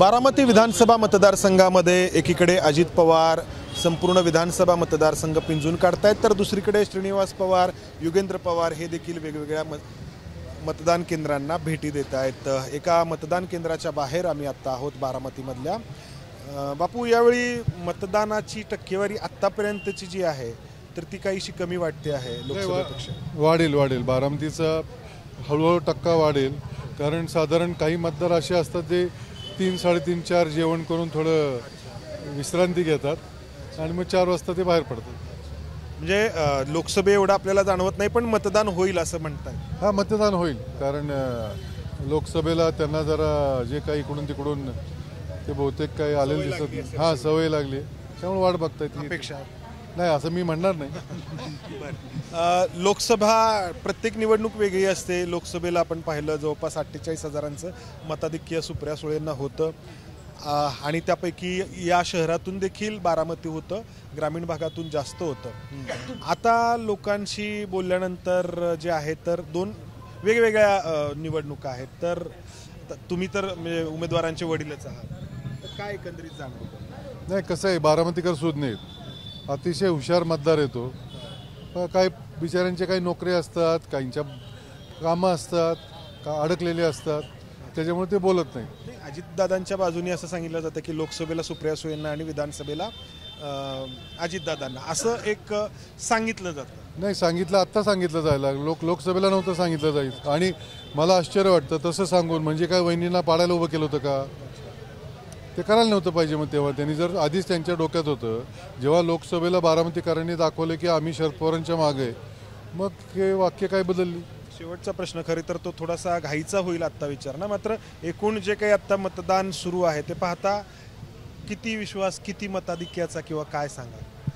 बारामती विधानसभा मतदारसंघामध्ये एकीकडे अजित पवार संपूर्ण विधानसभा मतदारसंघ पिंजून काढतायत, तर दुसरीकडे श्रीनिवास पवार, युगेंद्र पवार हे देखील वेगवेगळ्या मतदान केंद्रांना भेटी देत आहेत। एका मतदान केंद्राच्या बाहेर आम्ही आता आहोत बारामतीमधल्या। बापू, यावेळी मतदानाची टक्केवारी आत्तापर्यंतची जी आहे तर ती काहीशी कमी वाटते आहे लोकसभेपेक्षा। वाढेल बारामतीचा हळूहळू टक्का वाढेल, कारण साधारण काही मतदार असे असतात जे 3, 3:30, 4 जेवण करून थोडं विश्रांती घेतात आणि मग 4 वाजता ते बाहेर पडतात। म्हणजे लोकसभे एवढं आपल्याला जाणवत नाही, पण मतदान होईल असं म्हणताय। हां, मतदान होईल, कारण लोकसभेला त्यांना जरा जे काही इकडून तिकडून ते बहुतेक काही आलेलं दिसत नाही। हां, सवय लागली, त्यामुळे वाट बघतायत। अपेक्षा नाही असं मी म्हणणार नाही। लोकसभा प्रत्येक निवडणूक वेगळी असते। लोकसभेला आपण पाहिलं जवळपास 48,000चं मताधिक्य सुप्रिया सुळेंना होतं, आणि त्यापैकी या शहरातून देखील बारामती होतं, ग्रामीण भागातून जास्त होतं। आता लोकांशी बोलल्यानंतर जे आहे तर 2 वेगवेगळ्या निवडणुका आहेत, तर तुम्ही तर म्हणजे उमेदवारांचे वडीलच आहात, तर काय एकंदरीत जाणवतं? नाही, कसं आहे, बारामतीकर सुद्धा नाहीत, अतिशय हुशार मतदार येतो। काही बिचाऱ्यांचे काही नोकरी असतात, काहींच्या कामं असतात, का अडकलेले असतात, त्याच्यामुळे ते बोलत नाही। अजितदादांच्या बाजूने असं सांगितलं जातं की लोकसभेला सुप्रिया सुळेंना आणि विधानसभेला अजितदादांना, असं एक सांगितलं जातं। नाही, आत्ता सांगितलं जायला, लोकसभेला नव्हतं सांगितलं जाईल। आणि मला आश्चर्य वाटतं तसं सांगून, म्हणजे काय वहिनींना पाडायला उभं केलं होतं का? ते करायला नव्हतं पाहिजे। मग तेव्हा त्यांनी जर आधीच त्यांच्या डोक्यात होतं, जेव्हा लोकसभेला बारामतीकरांनी दाखवले की आम्ही शरद पवारांच्या मागे, मग हे वाक्य काय बदलली? शेवटचा प्रश्न खरे तर तो थोडासा घाईचा होईल आत्ता विचारणं, मात्र एकूण जे काही आत्ता मतदान सुरू आहे ते पाहता किती विश्वास, किती मताधिक्याचा किंवा काय सांगा?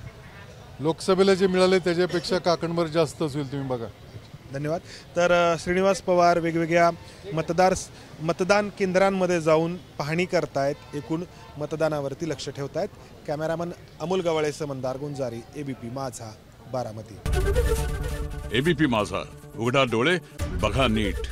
लोकसभेला जे मिळाले त्याच्यापेक्षा काकणभर जास्तच होईल, तुम्ही बघा। धन्यवाद। तर श्रीनिवास पवार वेगवेगळ्या मतदान केंद्रांमध्ये जाऊन पाहणी करतायत, एकूण मतदानावरती लक्ष ठेवतायत। कॅमेरामन अमोल गवाळेसह मंदार गुंजारी, एबीपी माझा, बारामती। एबीपी माझा, उघडा डोळे बघा नीट।